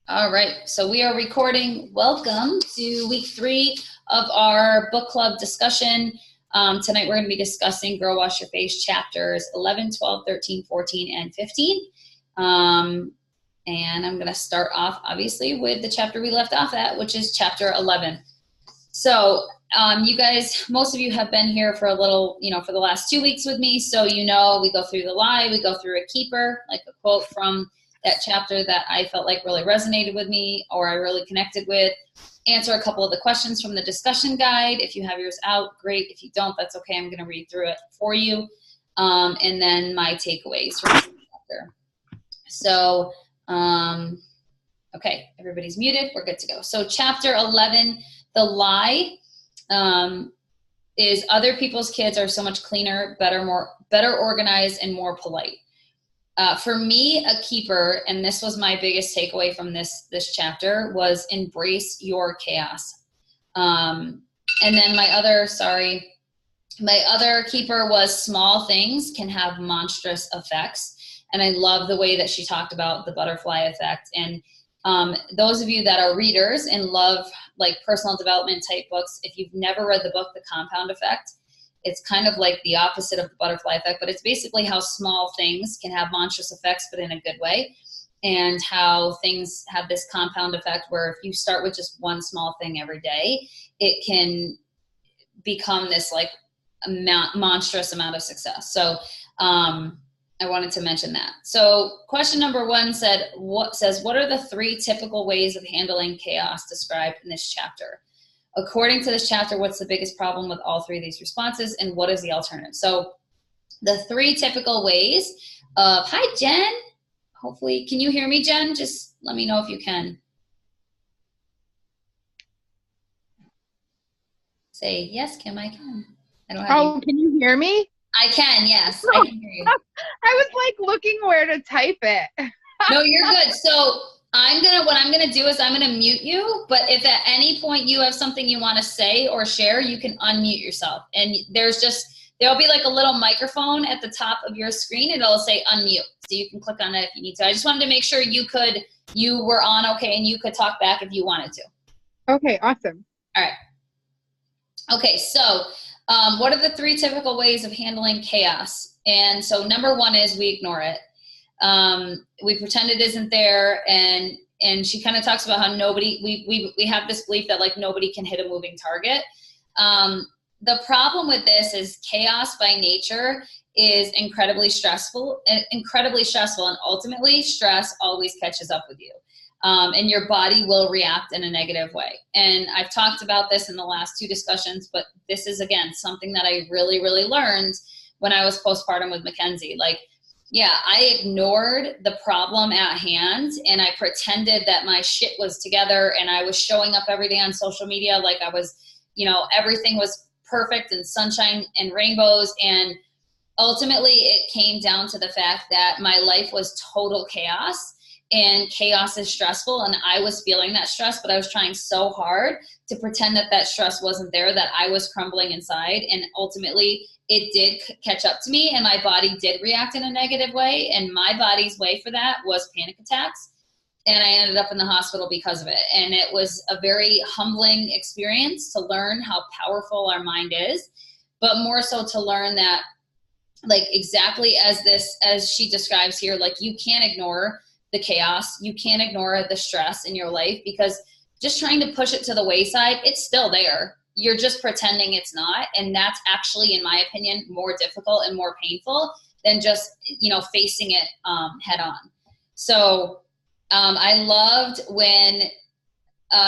All right, so we are recording. Welcome to week 3 of our book club discussion. Tonight we're going to be discussing Girl Wash Your Face chapters 11, 12, 13, 14, and 15. And I'm going to start off, obviously, with the chapter we left off at, which is chapter 11. So you guys, most of you have been here for a little, for the last 2 weeks with me. So we go through the lie, we go through a keeper, like a quote from that chapter that I felt like really resonated with me or I really connected with, answer a couple of the questions from the discussion guide. If you have yours out, great. If you don't, that's okay. I'm going to read through it for you. And then my takeaways from the chapter. So, okay, everybody's muted. We're good to go. So chapter 11, the lie is other people's kids are so much cleaner, better organized, and more polite. For me, a keeper, and this was my biggest takeaway from this chapter, was embrace your chaos. And then my other keeper was small things can have monstrous effects. And I love the way that she talked about the butterfly effect. And those of you that are readers and love like personal development type books, if you've never read the book, The Compound Effect, it's kind of like the opposite of the butterfly effect, but it's basically how small things can have monstrous effects, but in a good way, and how things have this compound effect where if you start with just one small thing every day, it can become this like monstrous amount of success. So I wanted to mention that. So question number 1 what are the 3 typical ways of handling chaos described in this chapter? According to this chapter, what's the biggest problem with all 3 of these responses, and what is the alternative? So the 3 typical ways of, hi, Jen. Hopefully, can you hear me, Jen? Just let me know if you can. Say, yes, Kim, I can. I don't have can you hear me? I can, yes. I can hear you. I was like looking where to type it. No, you're good. So what I'm gonna do is I'm gonna mute you, but if at any point you have something you want to say or share, you can unmute yourself. And there'll be like a little microphone at the top of your screen and it'll say unmute. So you can click on it if you need to. I just wanted to make sure you were on okay and you could talk back if you wanted to. Okay, awesome. All right. Okay, so what are the 3 typical ways of handling chaos? And so number 1 is we ignore it. We pretend it isn't there, and she kind of talks about how we have this belief that like nobody can hit a moving target. The problem with this is chaos by nature is incredibly stressful, and ultimately stress always catches up with you. And your body will react in a negative way. And I've talked about this in the last 2 discussions, but this is, again, something that I really, really learned when I was postpartum with Mackenzie. Like, yeah, I ignored the problem at hand and I pretended that my shit was together and I was showing up every day on social media like I was, everything was perfect and sunshine and rainbows. And ultimately it came down to the fact that my life was total chaos. And chaos is stressful, and I was feeling that stress, but I was trying so hard to pretend that stress wasn't there, that I was crumbling inside, and ultimately it did catch up to me, and my body did react in a negative way, and my body's way for that was panic attacks, and I ended up in the hospital because of it. And it was a very humbling experience to learn how powerful our mind is, but more so to learn that, like, exactly as she describes here, like, you can't ignore the chaos. You can't ignore the stress in your life, because just trying to push it to the wayside, it's still there. You're just pretending it's not. And that's actually, in my opinion, more difficult and more painful than just, facing it head on. So I loved when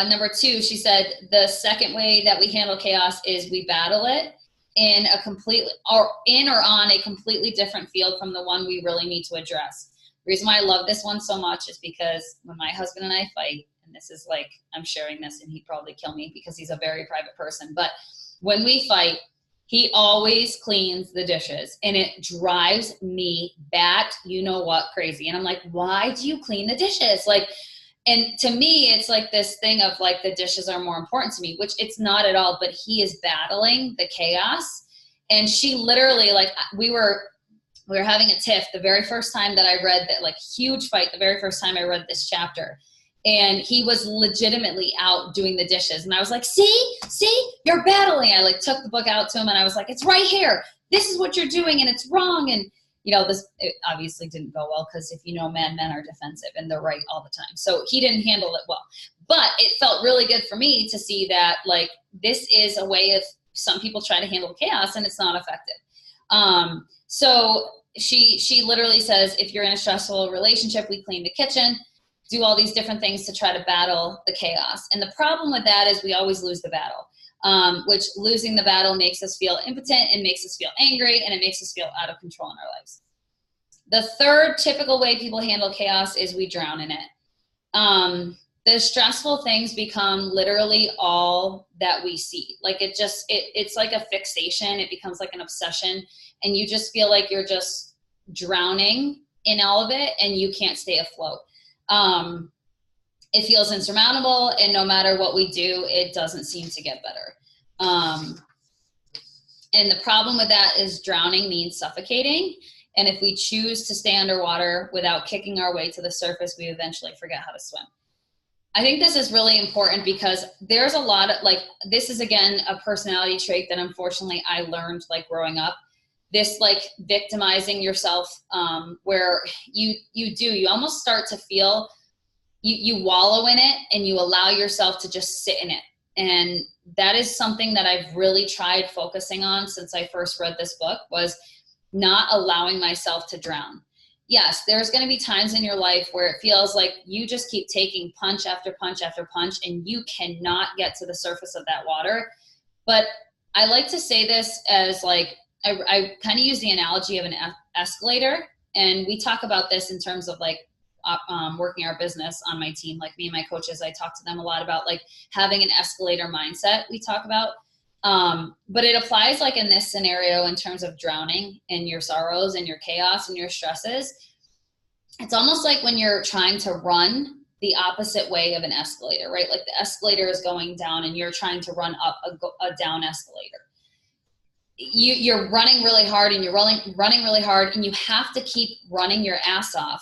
number 2, she said, the second way that we handle chaos is we battle it in on a completely different field from the one we really need to address. The reason why I love this one so much is because when my husband and I fight, and this is like, I'm sharing this and he'd probably kill me because he's a very private person, but when we fight, he always cleans the dishes, and it drives me bat, crazy. And I'm like, why do you clean the dishes? Like, and to me, it's like this thing of like, the dishes are more important to me, which it's not at all, but he is battling the chaos. And she literally, like, we were having a tiff the very first time that I read that, like, huge fight, the very first time I read this chapter. And he was legitimately out doing the dishes. And I was like, see, you're battling. I like took the book out to him and I was like, it's right here. This is what you're doing and it's wrong. And it obviously didn't go well because if you know men are defensive and they're right all the time. So he didn't handle it well. But it felt really good for me to see that like this is a way of some people try to handle chaos and it's not effective. So she literally says, if you're in a stressful relationship, we clean the kitchen, do all these different things to try to battle the chaos. And the problem with that is we always lose the battle, which losing the battle makes us feel impotent and makes us feel angry and it makes us feel out of control in our lives. The third typical way people handle chaos is we drown in it. The stressful things become literally all that we see. Like it's like a fixation. It becomes like an obsession and you just feel like you're just drowning in all of it and you can't stay afloat. It feels insurmountable and no matter what we do, it doesn't seem to get better. And the problem with that is drowning means suffocating. And if we choose to stay underwater without kicking our way to the surface, we eventually forget how to swim. I think this is really important because there's a lot of this is again, a personality trait that unfortunately I learned growing up, this victimizing yourself, where you almost start to feel you wallow in it and you allow yourself to just sit in it. And that is something that I've really tried focusing on since I first read this book, was not allowing myself to drown. Yes, there's going to be times in your life where it feels like you just keep taking punch after punch after punch and you cannot get to the surface of that water. But I like to say this as I kind of use the analogy of an escalator. And we talk about this in terms of working our business on my team. Like me and my coaches, I talk to them a lot about having an escalator mindset we talk about. But it applies in this scenario in terms of drowning in your sorrows and your chaos and your stresses. It's almost like when you're trying to run the opposite way of an escalator, right? Like the escalator is going down and you're trying to run up a down escalator. You're running really hard and you're running really hard and you have to keep running your ass off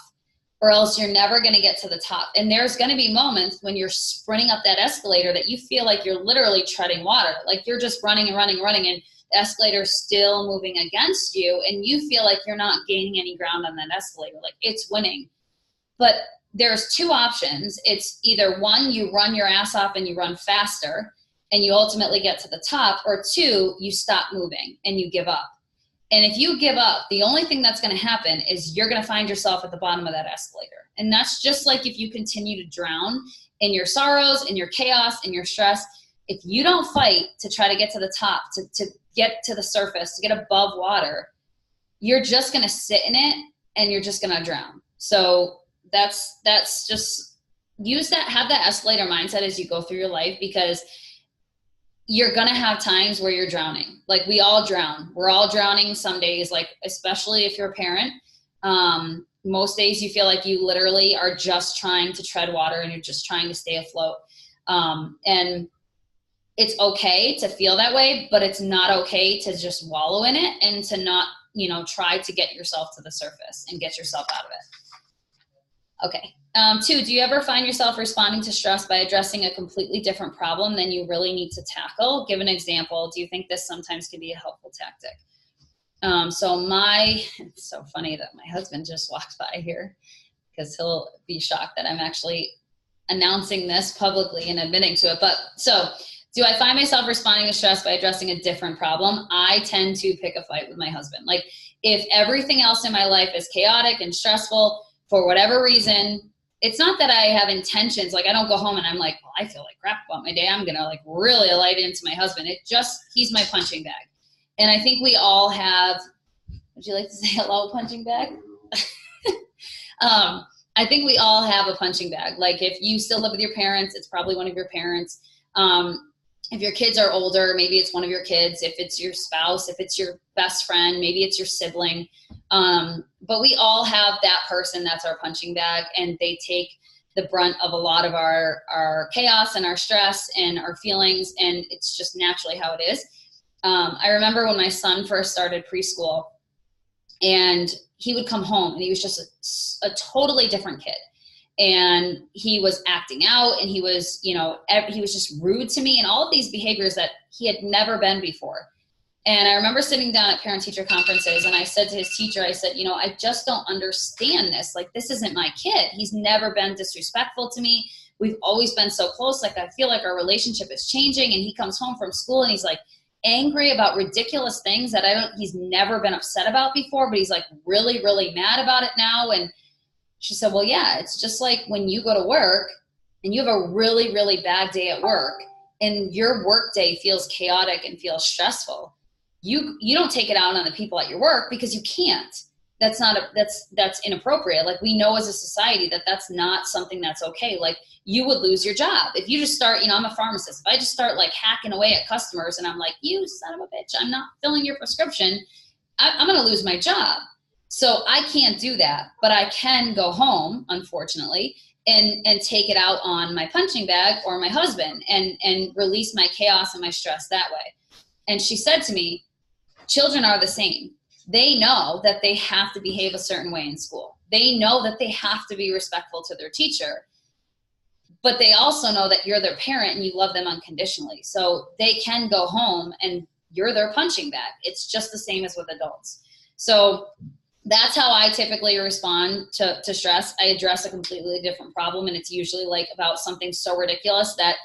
or else you're never going to get to the top. And there's going to be moments when you're sprinting up that escalator that you feel like you're literally treading water. Like you're just running and running and the escalator is still moving against you and you feel like you're not gaining any ground on that escalator. Like it's winning. But there's two options. It's either one, you run your ass off and you run faster and you ultimately get to the top, or two, you stop moving and you give up. And if you give up, the only thing that's going to happen is you're going to find yourself at the bottom of that escalator. And that's just like if you continue to drown in your sorrows, in your chaos, in your stress. If you don't fight to try to get to the top, to get to the surface, to get above water, you're just going to sit in it and you're just going to drown. So that's just have that escalator mindset as you go through your life, because you're going to have times where you're drowning. Like we all drown. We're all drowning some days, especially if you're a parent. Most days you feel like you literally are just trying to tread water and you're just trying to stay afloat. And it's okay to feel that way, but it's not okay to just wallow in it and to not, try to get yourself to the surface and get yourself out of it. Okay. 2, do you ever find yourself responding to stress by addressing a completely different problem than you really need to tackle? Give an example. Do you think this sometimes can be a helpful tactic? It's so funny that my husband just walked by here because he'll be shocked that I'm actually announcing this publicly and admitting to it. But so do I find myself responding to stress by addressing a different problem? I tend to pick a fight with my husband. Like if everything else in my life is chaotic and stressful for whatever reason, it's not that I have intentions. I don't go home and I'm like, well, I feel like crap about my day. I'm going to really light into my husband. He's my punching bag. And I think we all have, would you like to say hello, punching bag? I think we all have a punching bag. If you still live with your parents, it's probably one of your parents. If your kids are older, maybe it's one of your kids. If it's your spouse, if it's your best friend, maybe it's your sibling. But we all have that person that's our punching bag, and they take the brunt of a lot of our chaos and our stress and our feelings, and it's just naturally how it is. I remember when my son first started preschool, and he would come home, and he was just a totally different kid. and he was acting out, and he was, you know, he was just rude to me, and all of these behaviors that he had never been before. And I remember sitting down at parent-teacher conferences, and I said to his teacher, I said, you know, I just don't understand this. Like, this isn't my kid. He's never been disrespectful to me. We've always been so close. Like, I feel like our relationship is changing. And he comes home from school and he's like angry about ridiculous things that he's never been upset about before, but he's like really, really mad about it now. And she said, well, yeah, it's just like when you go to work and you have a really, really bad day at work and your work day feels chaotic and feels stressful. You don't take it out on the people at your work because you can't. That's inappropriate. Like, we know as a society that that's not something that's okay. Like, you would lose your job if you just start, you know, I'm a pharmacist. If I just start like hacking away at customers and I'm like, you son of a bitch, I'm not filling your prescription, I'm going to lose my job. So I can't do that, but I can go home, unfortunately, and take it out on my punching bag or my husband and release my chaos and my stress that way. And she said to me, children are the same. They know that they have to behave a certain way in school. They know that they have to be respectful to their teacher, but they also know that you're their parent and you love them unconditionally. So they can go home and you're their punching bag. It's just the same as with adults. So that's how I typically respond to stress. I address a completely different problem, and it's usually like about something so ridiculous that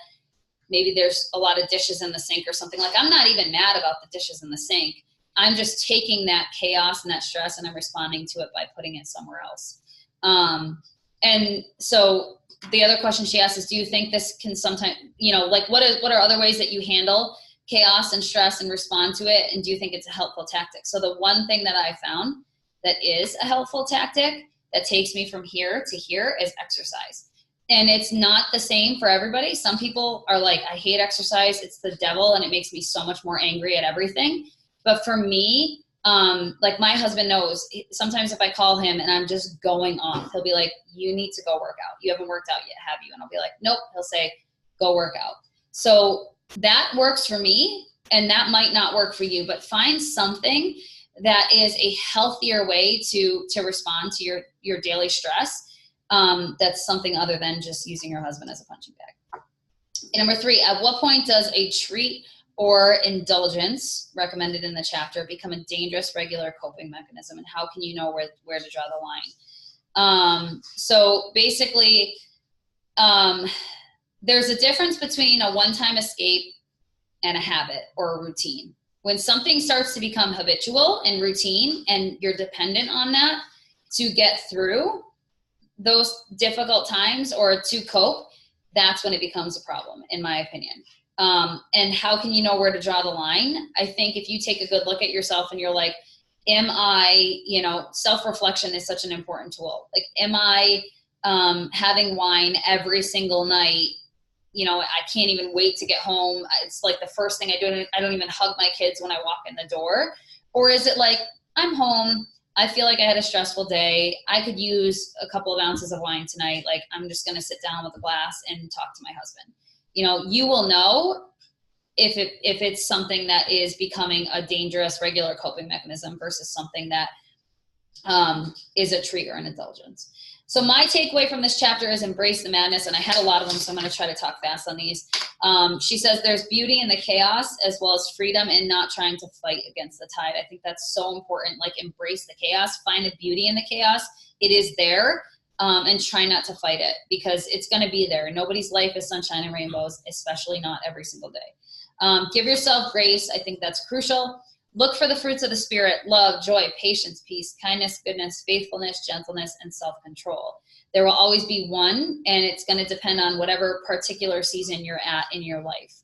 maybe there's a lot of dishes in the sink or something. Like, I'm not even mad about the dishes in the sink. I'm just taking that chaos and that stress and I'm responding to it by putting it somewhere else. And so the other question she asked is, do you think this can sometimes, you know, like what are other ways that you handle chaos and stress and respond to it? And do you think it's a helpful tactic? So the one thing that I found that is a helpful tactic that takes me from here to here is exercise. And it's not the same for everybody. Some people are like, I hate exercise. It's the devil and it makes me so much more angry at everything. But for me, like my husband knows, sometimes if I call him and I'm just going off, he'll be like, you need to go work out. You haven't worked out yet, have you? And I'll be like, nope. He'll say, go work out. So that works for me, and that might not work for you, but find something that is a healthier way to respond to your daily stress. That's something other than just using your husband as a punching bag. And number 3, at what point does a treat or indulgence recommended in the chapter become a dangerous regular coping mechanism, and how can you know where to draw the line? So basically, there's a difference between a one-time escape and a habit or a routine. When something starts to become habitual and routine and you're dependent on that to get through those difficult times or to cope, that's when it becomes a problem, in my opinion. And how can you know where to draw the line? I think if you take a good look at yourself and you're like, am I, self-reflection is such an important tool. Like, am I having wine every single night? I can't even wait to get home. It's like the first thing I do. I don't even hug my kids when I walk in the door. Or is it like, I'm home, I feel like I had a stressful day, I could use a couple of ounces of wine tonight. Like, I'm just going to sit down with a glass and talk to my husband. You will know if it's something that is becoming a dangerous regular coping mechanism versus something that is a treat or an indulgence. So my takeaway from this chapter is embrace the madness, and I had a lot of them, so I'm going to try to talk fast on these. She says there's beauty in the chaos as well as freedom in not trying to fight against the tide. I think that's so important. Like, embrace the chaos, find the beauty in the chaos. It is there, and try not to fight it, because it's going to be there. Nobody's life is sunshine and rainbows, especially not every single day. Give yourself grace. I think that's crucial. Look for the fruits of the Spirit: love, joy, patience, peace, kindness, goodness, faithfulness, gentleness, and self-control. There will always be one, and it's going to depend on whatever particular season you're at in your life,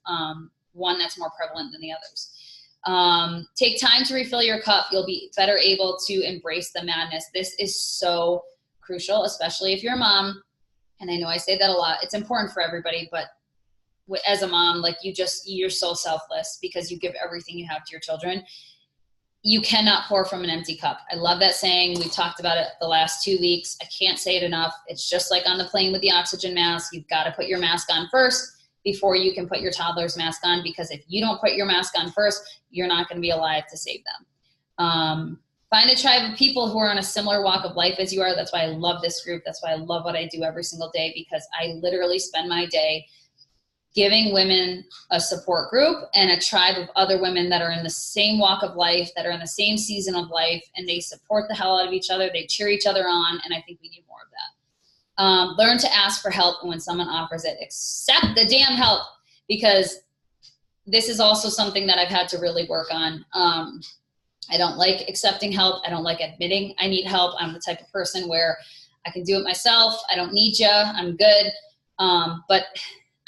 one that's more prevalent than the others. Take time to refill your cup. You'll be better able to embrace the madness. This is so crucial, especially if you're a mom. And I know I say that a lot. It's important for everybody, but as a mom, like, you're so selfless because you give everything you have to your children. You cannot pour from an empty cup. I love that saying. We've talked about it the last 2 weeks. I can't say it enough. It's just like on the plane with the oxygen mask. You've got to put your mask on first before you can put your toddler's mask on, because if you don't put your mask on first, you're not going to be alive to save them. Find a tribe of people who are on a similar walk of life as you are. That's why I love this group. That's why I love what I do every single day, because I literally spend my day giving women a support group and a tribe of other women that are in the same walk of life, that are in the same season of life, and they support the hell out of each other. They cheer each other on, and I think we need more of that. Learn to ask for help, and when someone offers it, accept the damn help, because this is also something that I've had to really work on. I don't like accepting help. I don't like admitting I need help. I'm the type of person where I can do it myself. I don't need you. I'm good. But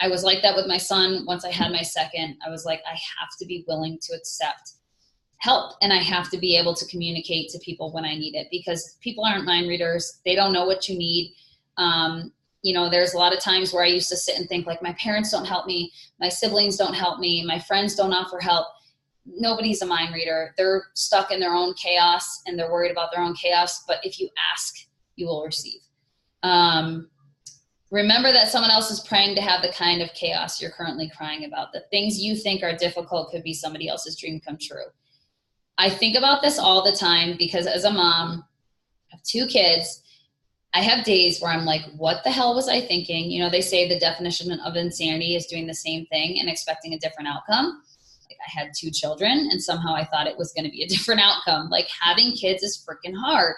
I was like that with my son. Once I had my second, I was like, I have to be willing to accept help, and I have to be able to communicate to people when I need it, because people aren't mind readers. They don't know what you need. You know, there's a lot of times where I used to sit and think like, my parents don't help me, my siblings don't help me, my friends don't offer help. Nobody's a mind reader. They're stuck in their own chaos, and they're worried about their own chaos. But if you ask, you will receive. Remember that someone else is praying to have the kind of chaos you're currently crying about. The things you think are difficult could be somebody else's dream come true. I think about this all the time, because as a mom of 2 kids, I have days where I'm like, what the hell was I thinking? You know, they say the definition of insanity is doing the same thing and expecting a different outcome. Like, I had 2 children, and somehow I thought it was going to be a different outcome. Like, having kids is freaking hard.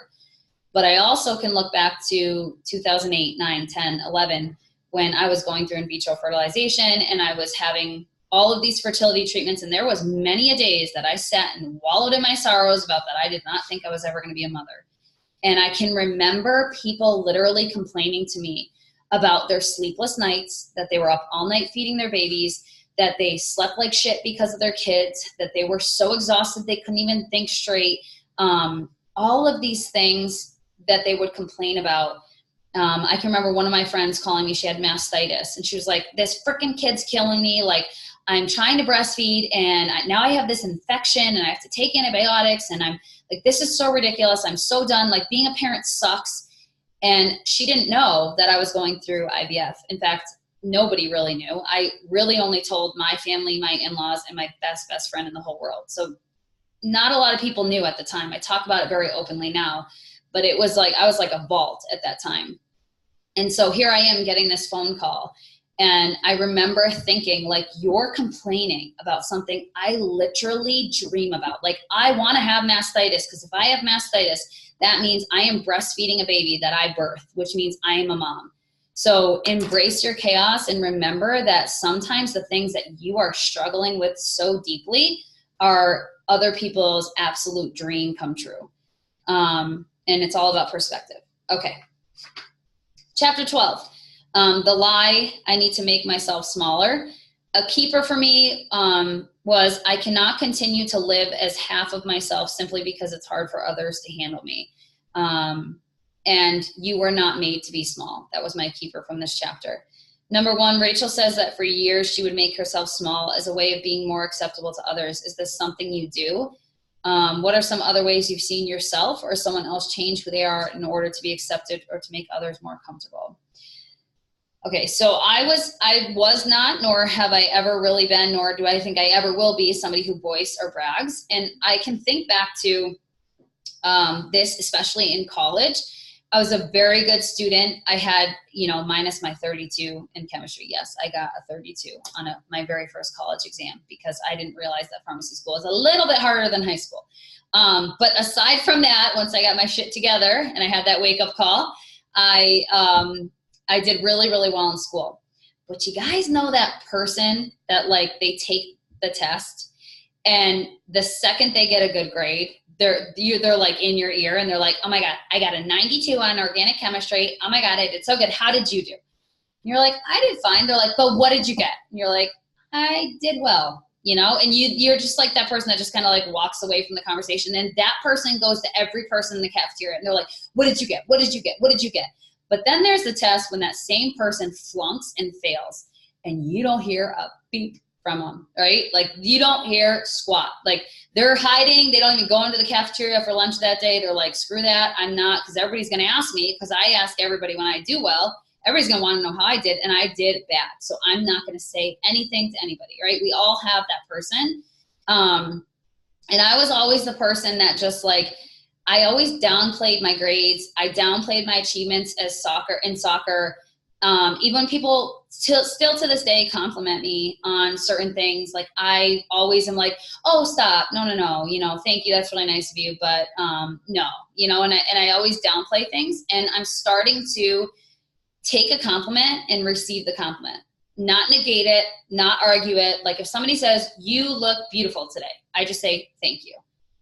But I also can look back to 2008, 9, 10, 11, when I was going through in vitro fertilization, and I was having all of these fertility treatments. And there was many a days that I sat and wallowed in my sorrows about that I did not think I was ever going to be a mother. And I can remember people literally complaining to me about their sleepless nights, that they were up all night feeding their babies, that they slept like shit because of their kids, that they were so exhausted they couldn't even think straight. All of these things that they would complain about. I can remember one of my friends calling me, she had mastitis, and she was like, this freaking kid's killing me. Like, I'm trying to breastfeed, and now I have this infection, and I have to take antibiotics, and I'm like, this is so ridiculous. I'm so done. Like, being a parent sucks. And she didn't know that I was going through IVF. In fact, nobody really knew. I really only told my family, my in-laws, and my best friend in the whole world. So not a lot of people knew at the time. I talk about it very openly now, but it was like, I was like a vault at that time. And so here I am getting this phone call. And I remember thinking, like, you're complaining about something I literally dream about. Like, I want to have mastitis, because if I have mastitis, that means I am breastfeeding a baby that I birthed, which means I am a mom. So embrace your chaos, and remember that sometimes the things that you are struggling with so deeply are other people's absolute dream come true. And it's all about perspective. Okay. Chapter 12. The lie, I need to make myself smaller. A keeper for me was, I cannot continue to live as half of myself simply because it's hard for others to handle me. And you were not made to be small. That was my keeper from this chapter. Number 1, Rachel says that for years she would make herself small as a way of being more acceptable to others. Is this something you do? What are some other ways you've seen yourself or someone else change who they are in order to be accepted or to make others more comfortable? Okay, so I was not, nor have I ever really been, nor do I think I ever will be, somebody who boasts or brags. And I can think back to this, especially in college. I was a very good student. I had, minus my 32 in chemistry. Yes, I got a 32 on my very first college exam, because I didn't realize that pharmacy school is a little bit harder than high school. But aside from that, once I got my shit together and I had that wake-up call, I did really, really well in school. But you guys know that person that, like, they take the test, and the second they get a good grade, they're like in your ear, and they're like, oh my God, I got a 92 on organic chemistry. Oh my God, I did so good. How did you do? And you're like, I did fine. They're like, but what did you get? And you're like, I did well, and you're just like that person that just kind of like walks away from the conversation. And that person goes to every person in the cafeteria, and they're like, what did you get? What did you get? What did you get? But then there's the test when that same person flunks and fails, and you don't hear a beep from them, right? Like, you don't hear squat. Like, they're hiding. They don't even go into the cafeteria for lunch that day. They're like, screw that. I'm not, because everybody's going to ask me, because I ask everybody when I do well. Everybody's going to want to know how I did, and I did bad. So I'm not going to say anything to anybody, right? We all have that person. And I was always the person that just, like, I always downplayed my grades. I downplayed my achievements as in soccer. Even when people still to this day compliment me on certain things, like I always am like, oh, stop. No. Thank you. That's really nice of you. But no, and I always downplay things. And I'm starting to take a compliment and receive the compliment, not negate it, not argue it. Like if somebody says, you look beautiful today, I just say, thank you.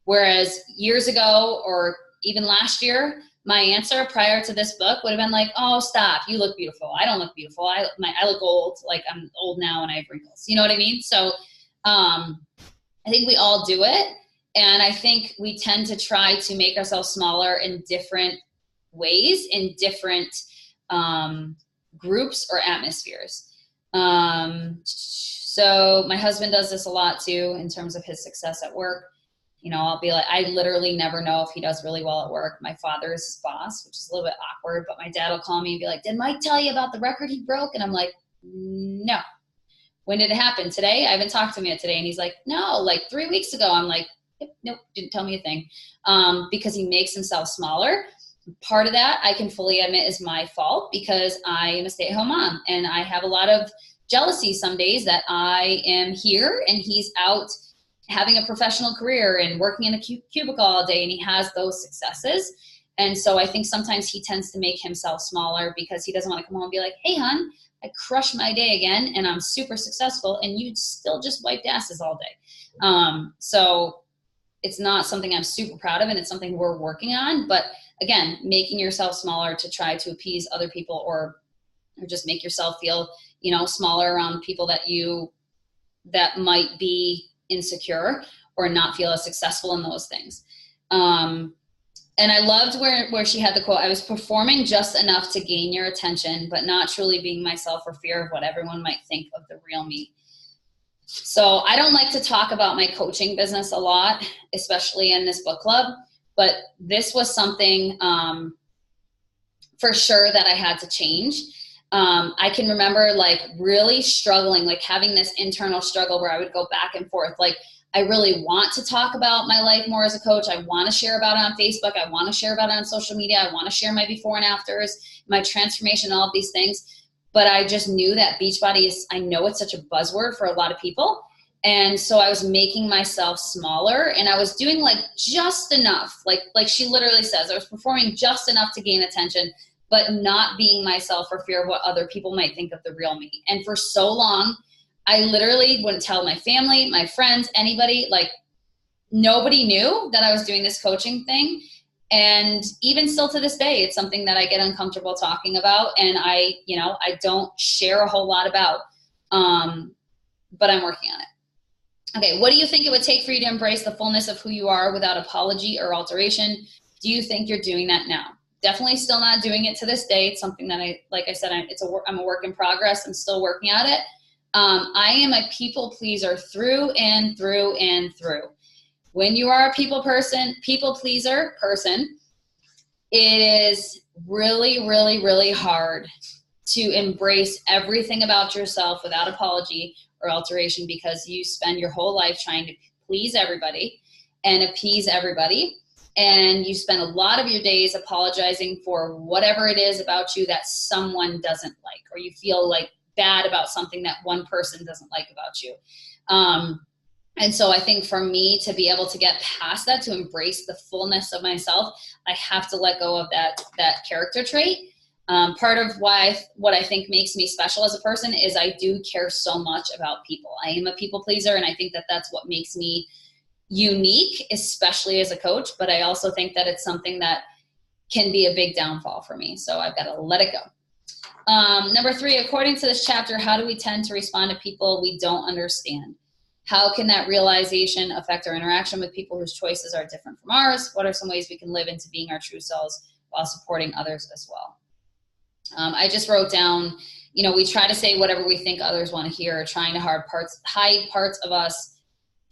Whereas years ago, or even last year, my answer prior to this book would have been like, oh, stop. You look beautiful. I don't look beautiful. I look old. Like I'm old now and I have wrinkles. You know what I mean? So I think we all do it. And I think we tend to try to make ourselves smaller in different ways, in different groups or atmospheres. So my husband does this a lot too, in terms of his success at work. I'll be like, I literally never know if he does really well at work. My father is his boss, which is a little bit awkward, but my dad will call me and be like, did Mike tell you about the record he broke? And I'm like, no. When did it happen? Today? I haven't talked to him yet today. And he's like, no, like 3 weeks ago. I'm like, nope, didn't tell me a thing. Because he makes himself smaller. Part of that, I can fully admit, is my fault because I am a stay-at-home mom. And I have a lot of jealousy some days that I am here and he's out having a professional career and working in a cubicle all day, and he has those successes. And so I think sometimes he tends to make himself smaller because he doesn't want to come home and be like, hey, hon, I crushed my day again and I'm super successful and you still just wiped asses all day. So it's not something I'm super proud of, and it's something we're working on. But again, making yourself smaller to try to appease other people or just make yourself feel, smaller around people that might be insecure or not feel as successful in those things. And I loved where she had the quote, I was performing just enough to gain your attention, but not truly being myself for fear of what everyone might think of the real me. So I don't like to talk about my coaching business a lot, especially in this book club, but this was something for sure that I had to change. I can remember like really struggling, like having this internal struggle where I would go back and forth. Like I really want to talk about my life more as a coach. I want to share about it on Facebook. I want to share about it on social media. I want to share my before and afters, my transformation, all of these things. But I just knew that Beachbody I know it's such a buzzword for a lot of people. And so I was making myself smaller and I was doing like just enough. Like she literally says, I was performing just enough to gain attention, but not being myself for fear of what other people might think of the real me. And for so long, I literally wouldn't tell my family, my friends, anybody, like nobody knew that I was doing this coaching thing. And even still to this day, it's something that I get uncomfortable talking about. And I don't share a whole lot about, but I'm working on it. Okay. What do you think it would take for you to embrace the fullness of who you are without apology or alteration? Do you think you're doing that now? Definitely still not doing it to this day. It's something that I'm a work in progress. I'm still working at it. I am a people pleaser through and through and through. When you are a people pleaser person, it is really, really, really hard to embrace everything about yourself without apology or alteration because you spend your whole life trying to please everybody and appease everybody. And you spend a lot of your days apologizing for whatever it is about you that someone doesn't like, or you feel like bad about something that one person doesn't like about you. And so I think for me to be able to get past that, to embrace the fullness of myself, I have to let go of that character trait. Part of what I think makes me special as a person is I do care so much about people. I am a people pleaser, and I think that that's what makes me unique, especially as a coach. But I also think that it's something that can be a big downfall for me. So I've got to let it go. Number 3, according to this chapter, how do we tend to respond to people we don't understand? How can that realization affect our interaction with people whose choices are different from ours? What are some ways we can live into being our true selves while supporting others as well? I just wrote down, we try to say whatever we think others want to hear, trying to hide parts of us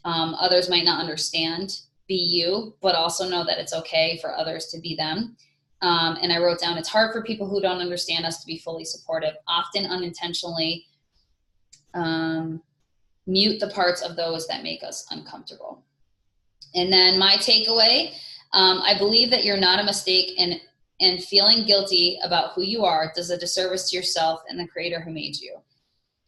others might not understand. Be you, but also know that it's okay for others to be them. And I wrote down, it's hard for people who don't understand us to be fully supportive, often unintentionally mute the parts of those that make us uncomfortable. And then my takeaway, I believe that you're not a mistake, and feeling guilty about who you are does a disservice to yourself and the creator who made you.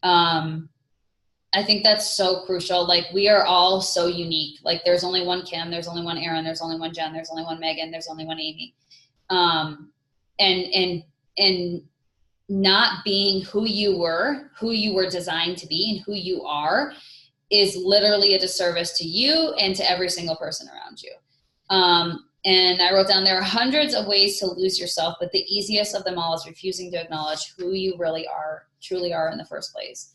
I think that's so crucial. Like, we are all so unique. Like, there's only one Kim, there's only one Erin, there's only one Jen, there's only one Megan, there's only one Amy. And not being who you were designed to be, and who you are is literally a disservice to you and to every single person around you. And I wrote down, there are hundreds of ways to lose yourself, but the easiest of them all is refusing to acknowledge who you really are, truly are in the first place.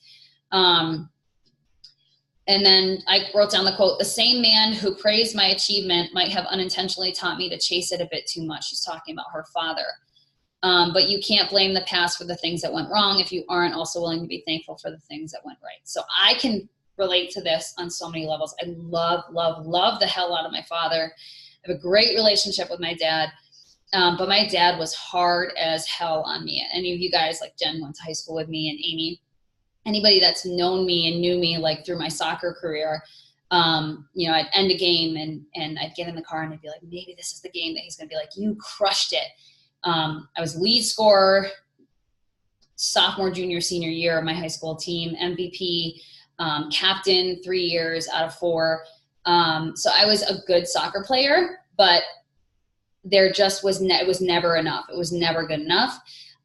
And then I wrote down the quote, the same man who praised my achievement might have unintentionally taught me to chase it a bit too much. She's talking about her father. But you can't blame the past for the things that went wrong if you aren't also willing to be thankful for the things that went right. So I can relate to this on so many levels. I love, love, love the hell out of my father. I have a great relationship with my dad. But my dad was hard as hell on me. Any of you guys, like Jen went to high school with me, and Amy, anybody that's known me and knew me like through my soccer career, I'd end a game and I'd get in the car and I'd be like, maybe this is the game that he's going to be like, you crushed it. I was lead scorer sophomore, junior, senior year of my high school team, MVP, captain 3 years out of 4. So I was a good soccer player, but there just was, it was never enough. It was never good enough.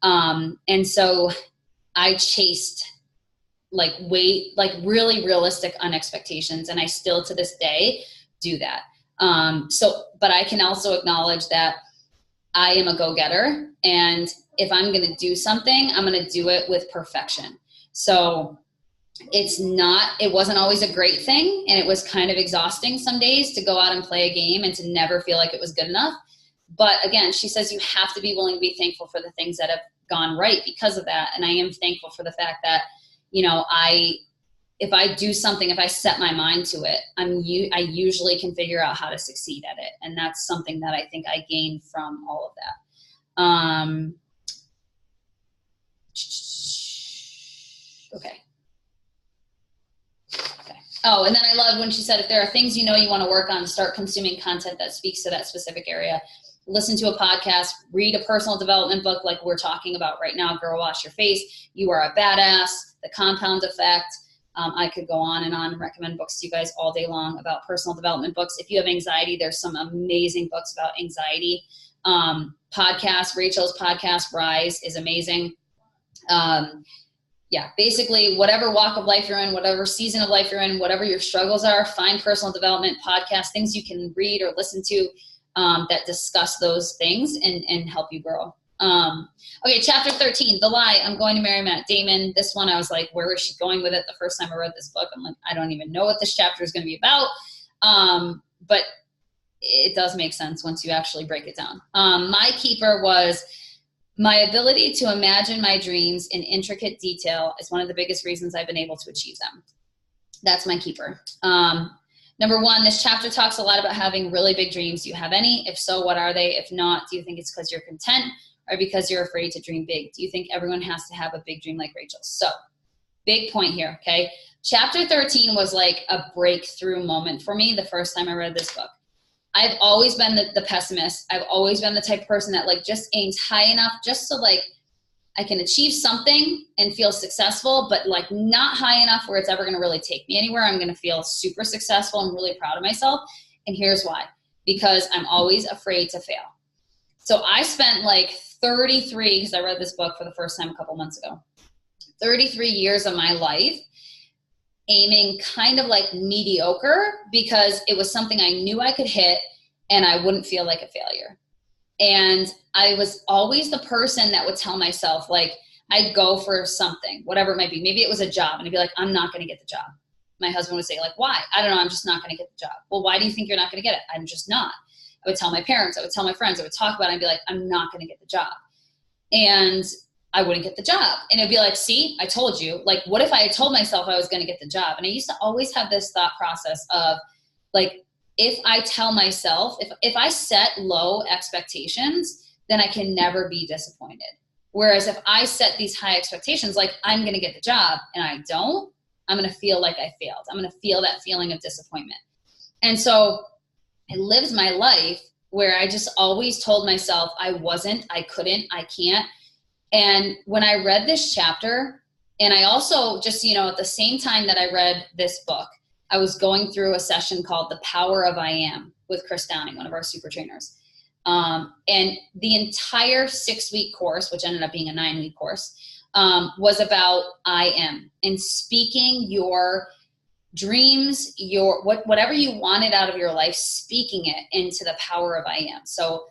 And so I chased really realistic expectations. And I still to this day do that. But I can also acknowledge that I am a go-getter, and if I'm going to do something, I'm going to do it with perfection. So it wasn't always a great thing, and it was kind of exhausting some days to go out and play a game and to never feel like it was good enough. But again, she says you have to be willing to be thankful for the things that have gone right because of that. And I am thankful for the fact that, if I do something, if I set my mind to it, I usually can figure out how to succeed at it. And that's something that I think I gained from all of that. Okay. Oh, and then I love when she said, if there are things you want to work on, start consuming content that speaks to that specific area. Listen to a podcast, read a personal development book like we're talking about right now, Girl Wash Your Face, You Are a Badass, The Compound Effect. I could go on and recommend books to you guys all day long about personal development books. If you have anxiety, there's some amazing books about anxiety. Podcast, Rachel's podcast, Rise, is amazing. Basically whatever walk of life you're in, whatever season of life you're in, whatever your struggles are, find personal development podcasts, things you can read or listen to that discuss those things and help you grow. Okay, chapter 13, The Lie, I'm Going to Marry Matt Damon. This one I was like, where is she going with it? The first time I read this book, I'm like, I don't even know what this chapter is going to be about. But it does make sense once you actually break it down. My keeper was, my ability to imagine my dreams in intricate detail is one of the biggest reasons I've been able to achieve them. That's my keeper. Number 1, this chapter talks a lot about having really big dreams. Do you have any? If so, what are they? If not, do you think it's because you're content or because you're afraid to dream big? Do you think everyone has to have a big dream like Rachel? So, big point here, okay? Chapter 13 was like a breakthrough moment for me the first time I read this book. I've always been the pessimist. I've always been the type of person that just aims high enough just so I can achieve something and feel successful, but not high enough where it's ever going to really take me anywhere. I'm going to feel super successful and really proud of myself. And here's why. Because I'm always afraid to fail. So I spent 33, because I read this book for the first time a couple months ago, 33 years of my life aiming kind of mediocre because it was something I knew I could hit and I wouldn't feel like a failure. And I was always the person that would tell myself, I'd go for something, whatever it might be. Maybe it was a job, and I'd be like, I'm not going to get the job. My husband would say, why? I don't know, I'm just not going to get the job. Well, why do you think you're not going to get it? I'm just not. I would tell my parents, I would tell my friends, I would talk about it, and I'd be like, I'm not going to get the job. And I wouldn't get the job. And it'd be like, see, I told you. What if I had told myself I was going to get the job? And I used to always have this thought process of, if I tell myself, if I set low expectations, then I can never be disappointed. Whereas if I set these high expectations, I'm going to get the job and I don't, I'm going to feel like I failed. I'm going to feel that feeling of disappointment. And so I lived my life where I just always told myself I wasn't, I couldn't, I can't. And when I read this chapter, and I also just, you know, at the same time that I read this book, I was going through a session called The Power of I Am with Chris Downing, one of our super trainers. And the entire 6-week course, which ended up being a 9-week course, was about I am and speaking your dreams, your whatever you wanted out of your life, speaking it into the power of I am. So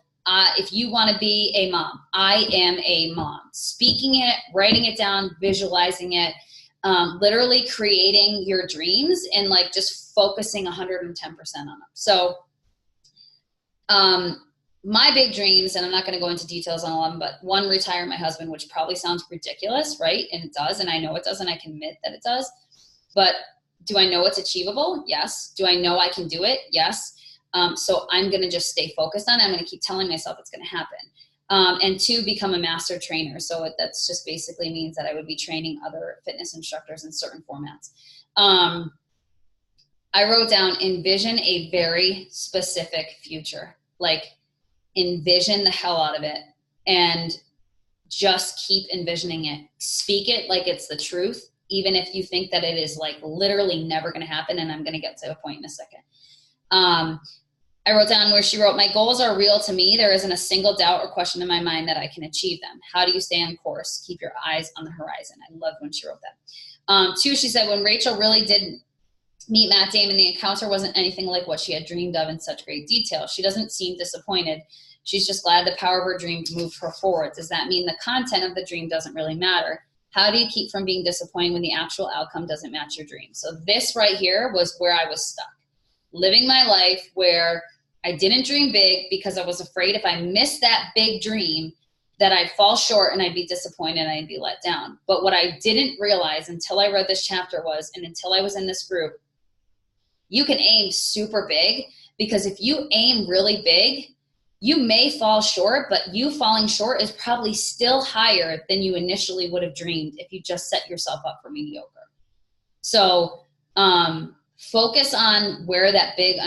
if you want to be a mom, I am a mom. Speaking it, writing it down, visualizing it, literally creating your dreams and like just focusing 110% on them. So my big dreams, and I'm not going to go into details on all of them, but one, retire my husband, which probably sounds ridiculous, right? And it does, and I know it does, and I can admit that it does. But do I know it's achievable? Yes. Do I know I can do it? Yes. So I'm going to just stay focused on it. I'm going to keep telling myself it's going to happen. And 2, become a master trainer. So that's just basically means that I would be training other fitness instructors in certain formats. I wrote down, envision a very specific future. Like, envision the hell out of it and just keep envisioning it. Speak it like it's the truth, even if you think that it is like literally never going to happen. And I'm going to get to a point in a second. I wrote down where she wrote, my goals are real to me. There isn't a single doubt or question in my mind that I can achieve them. How do you stay on course? Keep your eyes on the horizon. I loved when she wrote that. 2, she said, when Rachel really did meet Matt Damon, the encounter wasn't anything like what she had dreamed of in such great detail. She doesn't seem disappointed. She's just glad the power of her dream moved her forward. Does that mean the content of the dream doesn't really matter? How do you keep from being disappointed when the actual outcome doesn't match your dream? So this right here was where I was stuck. Living my life where I didn't dream big because I was afraid if I missed that big dream that I'd fall short and I'd be disappointed and I'd be let down. But what I didn't realize until I read this chapter was, and until I was in this group, you can aim super big, because if you aim really big, you may fall short, but you falling short is probably still higher than you initially would have dreamed if you just set yourself up for mediocre. So focus on where that big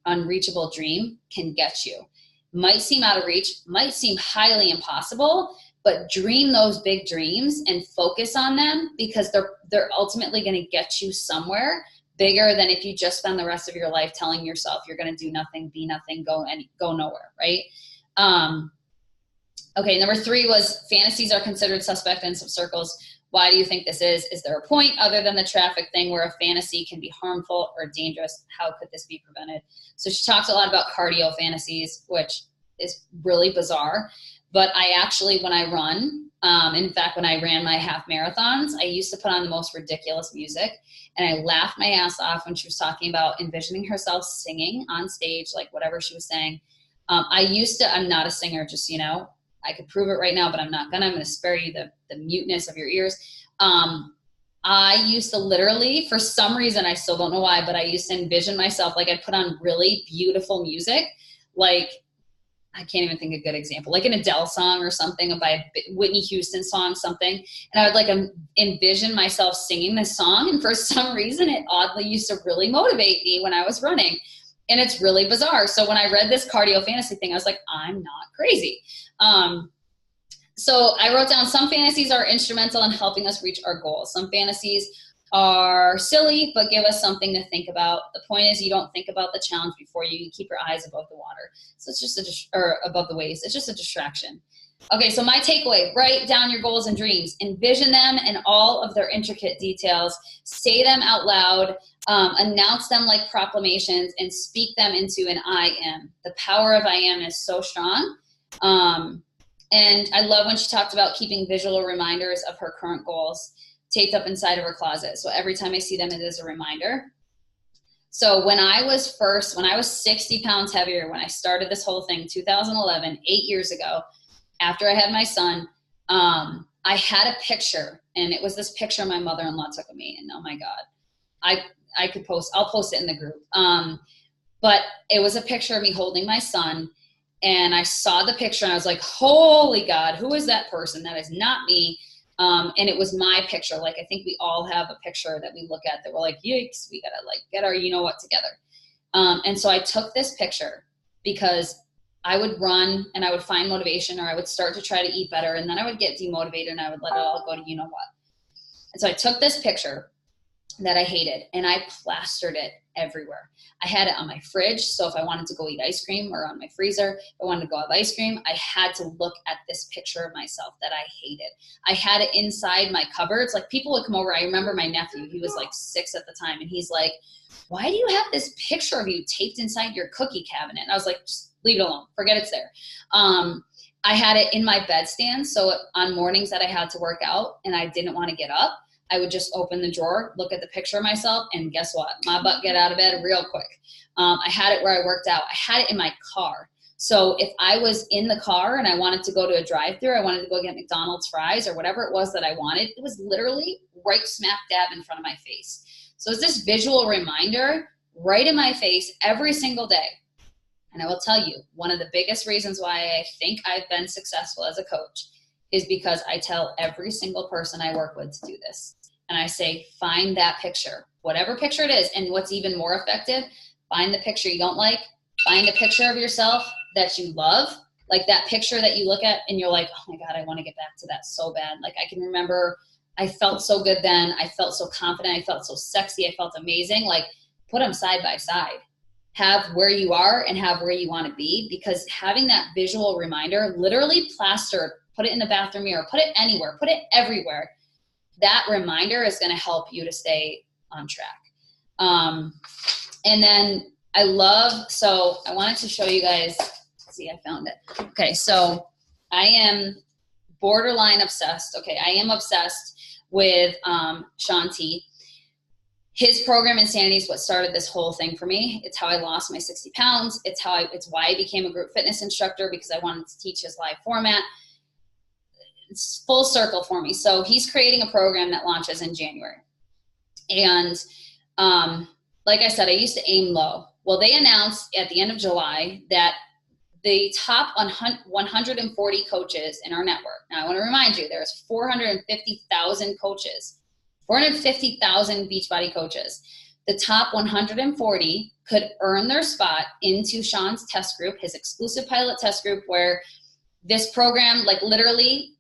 unreachable dream can get you. Might seem out of reach, might seem highly impossible, but dream those big dreams and focus on them, because they're ultimately going to get you somewhere bigger than if you just spend the rest of your life telling yourself you're going to do nothing, be nothing, go nowhere, right? Okay, number 3 was fantasies are considered suspect in some circles. Why do you think this is? Is there a point other than the traffic thing where a fantasy can be harmful or dangerous? How could this be prevented? So she talks a lot about cardio fantasies, which is really bizarre. But I actually, when I run, in fact, when I ran my half marathons, I used to put on the most ridiculous music. And I laughed my ass off when she was talking about envisioning herself singing on stage, like whatever she was saying. I'm not a singer, just, you know, I could prove it right now, but I'm not gonna. I'm gonna spare you the muteness of your ears. I used to literally, for some reason, I still don't know why, but I used to envision myself, like I'd put on really beautiful music, like, I can't even think of a good example, like an Adele song or something, by a Whitney Houston song, something. And I would like envision myself singing this song. And for some reason, it oddly used to really motivate me when I was running. And it's really bizarre. So when I read this cardio fantasy thing, I was like, I'm not crazy. So I wrote down, some fantasies are instrumental in helping us reach our goals. Some fantasies are silly, but give us something to think about. The point is, you don't think about the challenge before you keep your eyes above the water. So it's just above the waves. It's just a distraction. Okay, so my takeaway, write down your goals and dreams. Envision them in all of their intricate details. Say them out loud. Announce them like proclamations and speak them into an I am. The power of I am is so strong. And I love when she talked about keeping visual reminders of her current goals taped up inside of her closet. So every time I see them, it is a reminder. So when I was 60 pounds heavier, when I started this whole thing, 2011, 8 years ago, after I had my son, I had a picture, and it was this picture my mother-in-law took of me. And oh my God, I'll post it in the group. But it was a picture of me holding my son, and I saw the picture and I was like, holy God, who is that person? That is not me. And it was my picture. Like, I think we all have a picture that we look at that we're like, yikes, we gotta like get our, you know what, together. And so I took this picture because I would run and I would find motivation, or I would start to try to eat better, and then I would get demotivated and I would let it all go to you know what. And so I took this picture that I hated and I plastered it everywhere. I had it on my fridge, so if I wanted to go eat ice cream, or on my freezer, if I wanted to go have ice cream, I had to look at this picture of myself that I hated. I had it inside my cupboards. Like, people would come over. I remember my nephew, he was like 6 at the time, and he's like, why do you have this picture of you taped inside your cookie cabinet? And I was like, just leave it alone, forget it's there. I had it in my bedstand, so on mornings that I had to work out and I didn't want to get up, I would just open the drawer, look at the picture of myself, and guess what? My butt get out of bed real quick. I had it where I worked out. I had it in my car. So if I was in the car and I wanted to go to a drive-thru, I wanted to go get McDonald's fries or whatever it was that I wanted, it was literally right smack dab in front of my face. So it's this visual reminder right in my face every single day. And I will tell you, one of the biggest reasons why I think I've been successful as a coach is because I tell every single person I work with to do this. And I say, find that picture, whatever picture it is. And what's even more effective, find the picture you don't like, find a picture of yourself that you love, like that picture that you look at and you're like, oh my God, I want to get back to that so bad. Like, I can remember I felt so good then. I felt so confident. I felt so sexy. I felt amazing. Like, put them side by side. Have where you are and have where you want to be, because having that visual reminder, literally plastered, put it in the bathroom mirror, put it anywhere, put it everywhere. That reminder is going to help you to stay on track. And then so I wanted to show you guys, see, I found it. Okay. So I am borderline obsessed. Okay. I am obsessed with Shaun T. His program, Insanity, is what started this whole thing for me. It's how I lost my 60 pounds. It's why I became a group fitness instructor, because I wanted to teach his live format. It's full circle for me. So he's creating a program that launches in January. And like I said, I used to aim low. Well, they announced at the end of July that the top 140 coaches in our network. Now, I want to remind you, there's 450,000 coaches, 450,000 Beachbody coaches. The top 140 could earn their spot into Shaun's test group, his exclusive pilot test group, where this program, like, literally,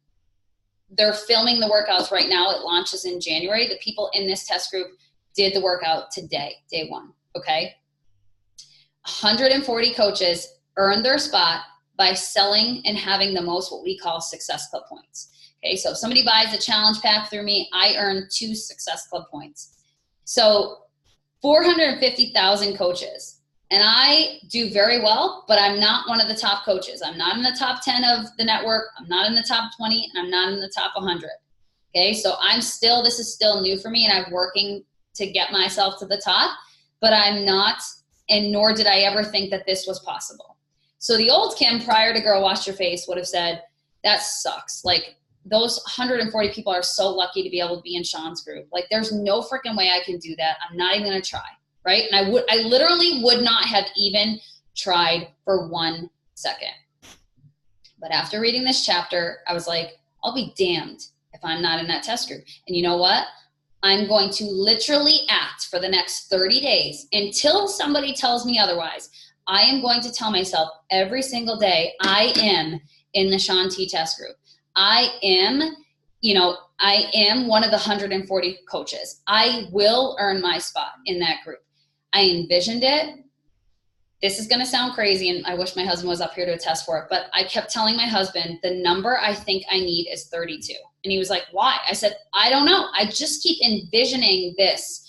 they're filming the workouts right now. It launches in January. The people in this test group did the workout today, day one, okay? 140 coaches earned their spot by selling and having the most, what we call, Success Club points. Okay, so if somebody buys a challenge pack through me, I earn 2 Success Club points. So 450,000 coaches. And I do very well, but I'm not one of the top coaches. I'm not in the top 10 of the network. I'm not in the top 20, and I'm not in the top 100. Okay, so this is still new for me, and I'm working to get myself to the top, but I'm not, and nor did I ever think that this was possible. So the old Kim, prior to Girl Wash Your Face, would have said, that sucks. Like, those 140 people are so lucky to be able to be in Shaun's group. Like, there's no freaking way I can do that. I'm not even going to try. Right? And I literally would not have even tried for 1 second. But after reading this chapter, I was like, I'll be damned if I'm not in that test group. And you know what? I'm going to literally act for the next 30 days until somebody tells me otherwise. I am going to tell myself every single day, I am in the Shaun T test group. I am one of the 140 coaches. I will earn my spot in that group. I envisioned it. This is going to sound crazy, and I wish my husband was up here to attest for it, but I kept telling my husband, the number I think I need is 32. And he was like, why? I said, I don't know. I just keep envisioning this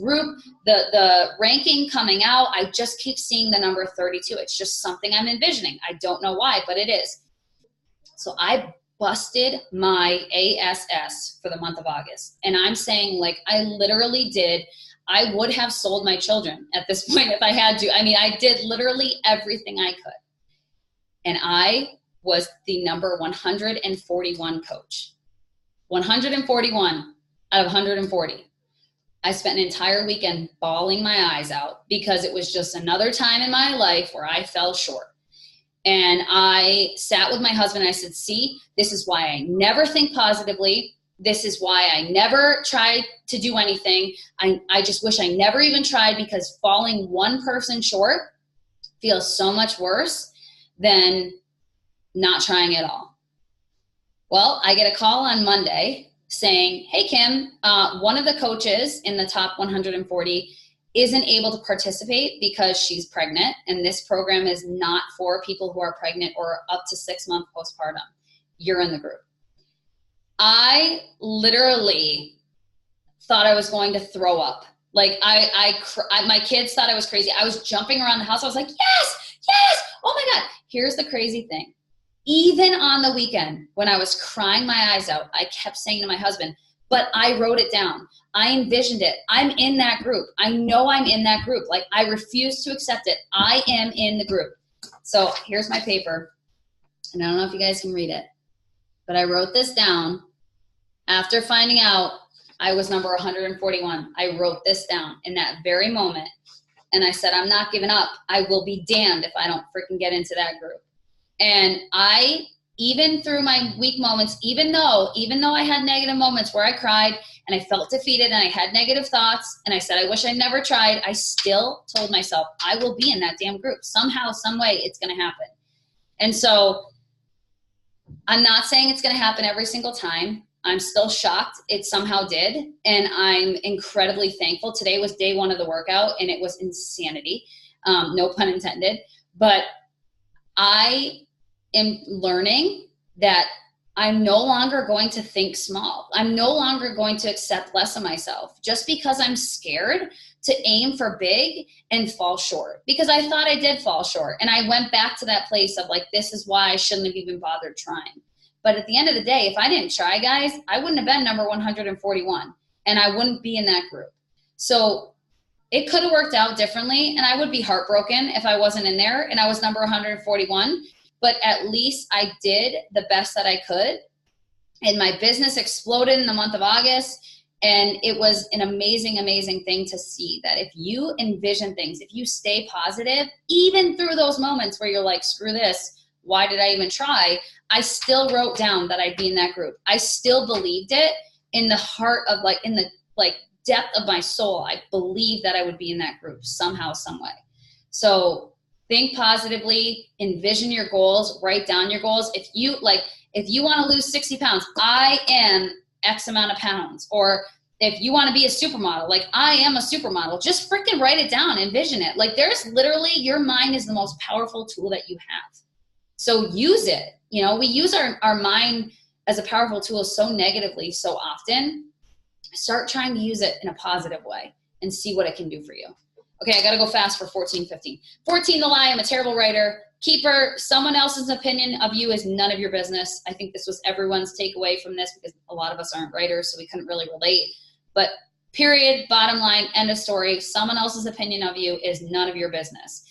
group, the ranking coming out. I just keep seeing the number 32. It's just something I'm envisioning. I don't know why, but it is. So I busted my ASS for the month of August. And I'm saying, like, I literally did. I would have sold my children at this point if I had to. I mean, I did literally everything I could. And I was the number 141 coach. 141 out of 140. I spent an entire weekend bawling my eyes out because it was just another time in my life where I fell short. And I sat with my husband and I said, see, this is why I never think positively. This is why I never tried to do anything. I just wish I never even tried, because falling one person short feels so much worse than not trying at all. Well, I get a call on Monday saying, hey, Kim, one of the coaches in the top 140 isn't able to participate because she's pregnant, and this program is not for people who are pregnant or up to 6-month postpartum. You're in the group. I literally thought I was going to throw up. Like my kids thought I was crazy. I was jumping around the house. I was like, yes, yes. Oh my God. Here's the crazy thing. Even on the weekend when I was crying my eyes out, I kept saying to my husband, but I wrote it down. I envisioned it. I'm in that group. I know I'm in that group. Like, I refuse to accept it. I am in the group. So here's my paper. And I don't know if you guys can read it, but I wrote this down after finding out I was number 141. I wrote this down in that very moment. And I said, I'm not giving up. I will be damned if I don't freaking get into that group. And I, even through my weak moments, even though I had negative moments where I cried and I felt defeated and I had negative thoughts and I said, I wish I never tried, I still told myself, I will be in that damn group. Somehow, some way, it's going to happen. And so I'm not saying it's going to happen every single time. I'm still shocked it somehow did. And I'm incredibly thankful. Today was day 1 of the workout and it was insanity. No pun intended. But I am learning that I'm no longer going to think small. I'm no longer going to accept less of myself just because I'm scared to aim for big and fall short. Because I thought I did fall short. And I went back to that place of like, this is why I shouldn't have even bothered trying. But at the end of the day, if I didn't try, guys, I wouldn't have been number 141 and I wouldn't be in that group. So it could have worked out differently and I would be heartbroken if I wasn't in there and I was number 141. But at least I did the best that I could. And my business exploded in the month of August. And it was an amazing, amazing thing to see that if you envision things, if you stay positive, even through those moments where you're like, screw this, why did I even try? I still wrote down that I'd be in that group. I still believed it in the heart of like, in the like depth of my soul. I believed that I would be in that group somehow, some way. So think positively, envision your goals, write down your goals. If you want to lose 60 pounds, I am X amount of pounds. Or if you want to be a supermodel, like I am a supermodel, just freaking write it down, envision it. Like there's literally, your mind is the most powerful tool that you have. So use it. You know, we use our mind as a powerful tool so negatively so often. Start trying to use it in a positive way and see what it can do for you. Okay, I got to go fast for 14:15. 14, the lie, I'm a terrible writer. Keeper, someone else's opinion of you is none of your business. I think this was everyone's takeaway from this because a lot of us aren't writers, so we couldn't really relate. But period, bottom line, end of story. Someone else's opinion of you is none of your business.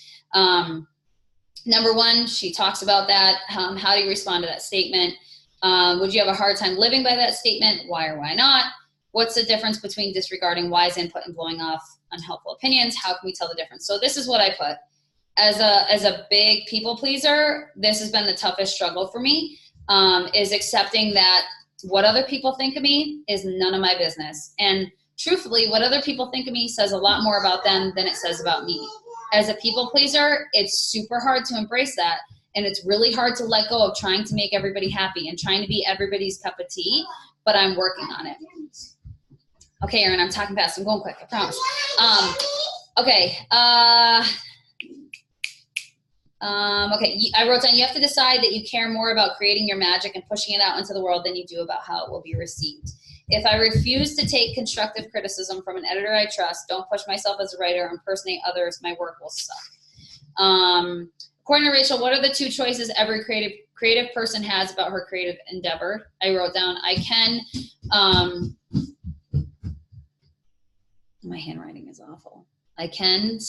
Number 1, she talks about that. How do you respond to that statement? Would you have a hard time living by that statement? Why or why not? What's the difference between disregarding wise input and blowing off unhelpful opinions? How can we tell the difference? So this is what I put. As a big people pleaser, this has been the toughest struggle for me, is accepting that what other people think of me is none of my business. And truthfully, what other people think of me says a lot more about them than it says about me. As a people pleaser, it's super hard to embrace that. And it's really hard to let go of trying to make everybody happy and trying to be everybody's cup of tea, but I'm working on it. Okay, Erin, I'm talking fast. I'm going quick, I promise. Okay. Okay, I wrote down, you have to decide that you care more about creating your magic and pushing it out into the world than you do about how it will be received. If I refuse to take constructive criticism from an editor I trust, don't push myself as a writer, impersonate others, my work will suck. According to Rachel, what are the 2 choices every creative person has about her creative endeavor? I wrote down, I can, my handwriting is awful. I can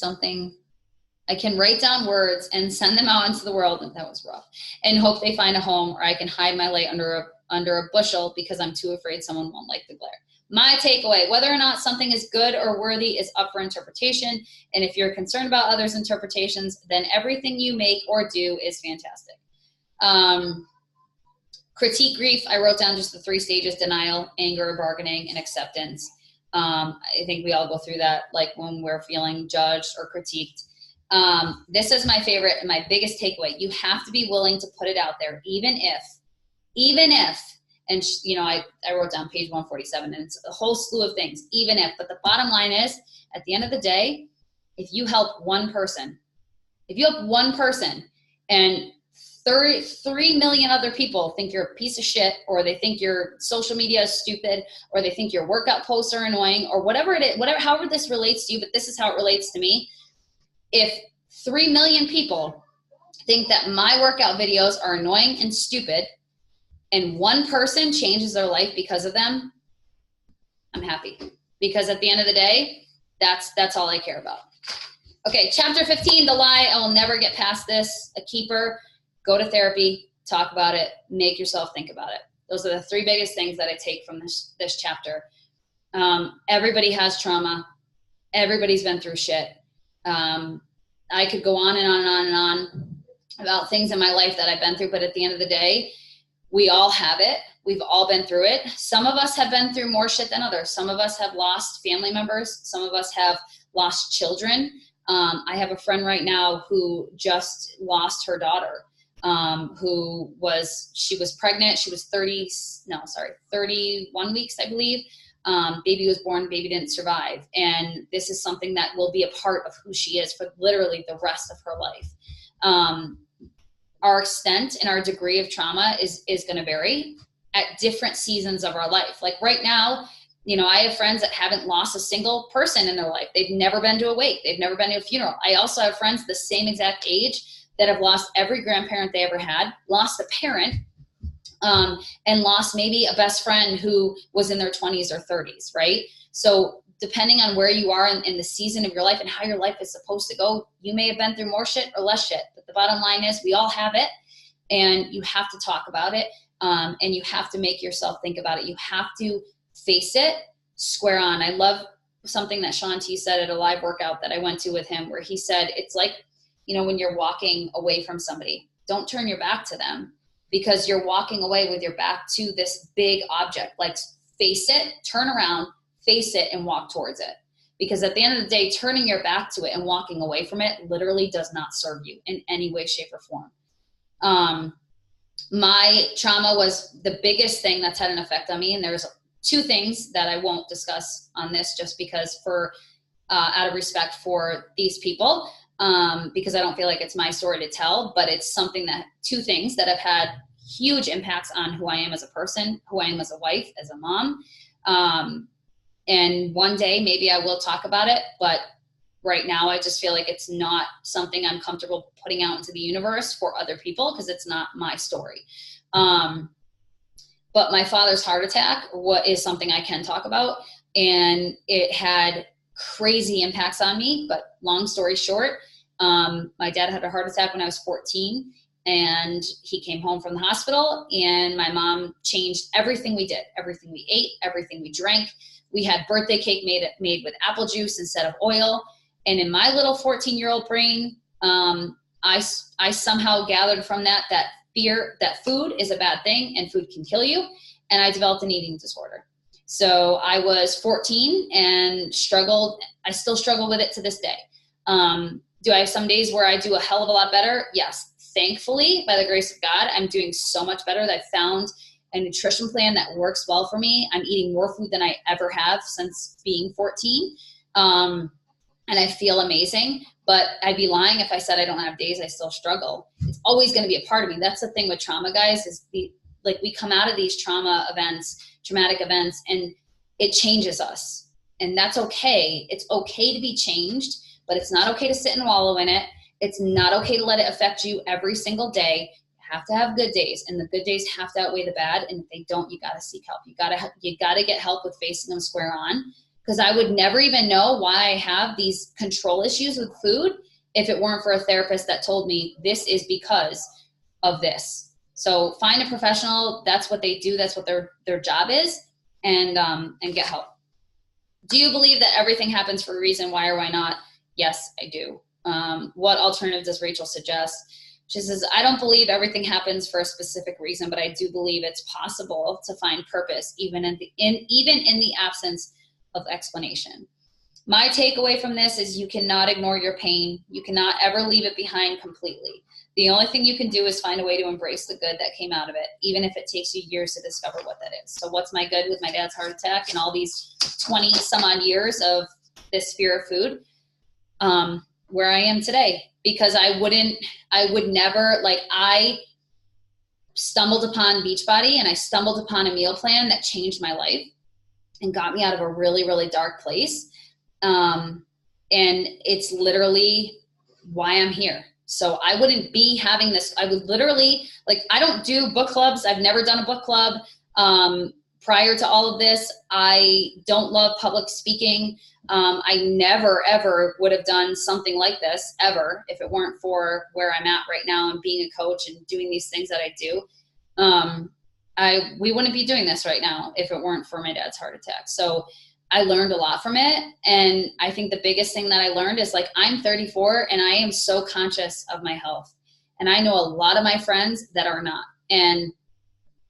write down words and send them out into the world, and that was rough, and hope they find a home, or I can hide my light under a bushel because I'm too afraid someone won't like the glare. My takeaway, whether or not something is good or worthy is up for interpretation, and if you're concerned about others' interpretations, then everything you make or do is fantastic. Critique grief, I wrote down just the 3 stages: denial, anger, bargaining, and acceptance. I think we all go through that, like when we're feeling judged or critiqued. This is my favorite and my biggest takeaway. You have to be willing to put it out there, even if, and I wrote down page 147, and it's a whole slew of things, even if, but the bottom line is, at the end of the day, if you help one person and 3 million other people think you're a piece of shit, or they think your social media is stupid, or they think your workout posts are annoying, or whatever it is, however this relates to you, but this is how it relates to me. If 3 million people think that my workout videos are annoying and stupid, and one person changes their life because of them, I'm happy. Because at the end of the day, that's all I care about. Okay, chapter 15, the lie. I will never get past this. A keeper. Go to therapy, talk about it, make yourself think about it. Those are the 3 biggest things that I take from this chapter. Everybody has trauma. Everybody's been through shit. I could go on and on and on and on about things in my life that I've been through, but at the end of the day, we all have it. We've all been through it. Some of us have been through more shit than others. Some of us have lost family members. Some of us have lost children. I have a friend right now who just lost her daughter. She was pregnant. She was 31 weeks, I believe. Baby was born, baby didn't survive. And this is something that will be a part of who she is for literally the rest of her life. Our extent and our degree of trauma is going to vary at different seasons of our life. Like right now, I have friends that haven't lost a single person in their life. They've never been to a wake. They've never been to a funeral. I also have friends the same exact age that have lost every grandparent they ever had, lost a parent, and lost maybe a best friend who was in their 20s or 30s, right? So depending on where you are in the season of your life and how your life is supposed to go, you may have been through more shit or less shit. But the bottom line is we all have it, and you have to talk about it, and you have to make yourself think about it. You have to face it square on. I love something that Shaun T said at a live workout that I went to with him, where he said, it's like, when you're walking away from somebody, don't turn your back to them, because you're walking away with your back to this big object. Like, face it, turn around, face it, and walk towards it. Because at the end of the day, turning your back to it and walking away from it literally does not serve you in any way, shape, or form. My trauma was the biggest thing that's had an effect on me. And there's 2 things that I won't discuss on this, just because out of respect for these people, because I don't feel like it's my story to tell, but it's something 2 things that have had huge impacts on who I am as a person, who I am as a wife, as a mom. And one day maybe I will talk about it, but right now I just feel like it's not something I'm comfortable putting out into the universe for other people, because it's not my story. But my father's heart attack is something I can talk about, and it had crazy impacts on me. But long story short, my dad had a heart attack when I was 14, and he came home from the hospital, and my mom changed everything we did, everything we ate, everything we drank. We had birthday cake made with apple juice instead of oil. And in my little 14-year-old brain, I somehow gathered from that fear that food is a bad thing and food can kill you. And I developed an eating disorder. So I was 14 and struggled. I still struggle with it to this day. Do I have some days where I do a hell of a lot better? Yes. Thankfully, by the grace of God, I'm doing so much better that I found a nutrition plan that works well for me. I'm eating more food than I ever have since being 14. And I feel amazing, but I'd be lying if I said I don't have days I still struggle. It's always going to be a part of me. That's the thing with trauma, guys, is we come out of these traumatic events, and it changes us. And that's okay. It's okay to be changed, but it's not okay to sit and wallow in it. It's not okay to let it affect you every single day. You have to have good days, and the good days have to outweigh the bad. And if they don't, you got to seek help. You got to get help with facing them square on. Because I would never even know why I have these control issues with food if it weren't for a therapist that told me this is because of this. So find a professional. That's what they do. That's what their job is, and get help. Do you believe that everything happens for a reason? Why or why not? Yes, I do. What alternative does Rachel suggest? She says, I don't believe everything happens for a specific reason, but I do believe it's possible to find purpose even in the absence of explanation. my takeaway from this is you cannot ignore your pain. You cannot ever leave it behind completely. The only thing you can do is find a way to embrace the good that came out of it, even if it takes you years to discover what that is. So what's my good with my dad's heart attack and all these 20 some odd years of this fear of food? Where I am today, because I would never, like, I stumbled upon Beachbody and I stumbled upon a meal plan that changed my life and got me out of a really, really dark place. And it's literally why I'm here. So I wouldn't be having this. I would literally, like, I don't do book clubs. I've never done a book club. Prior to all of this, I don't love public speaking. I never, ever would have done something like this ever if it weren't for where I'm at right now and being a coach and doing these things that I do. We wouldn't be doing this right now if it weren't for my dad's heart attack. So I learned a lot from it. And I think the biggest thing that I learned is, like, I'm 34 and I am so conscious of my health. And I know a lot of my friends that are not. And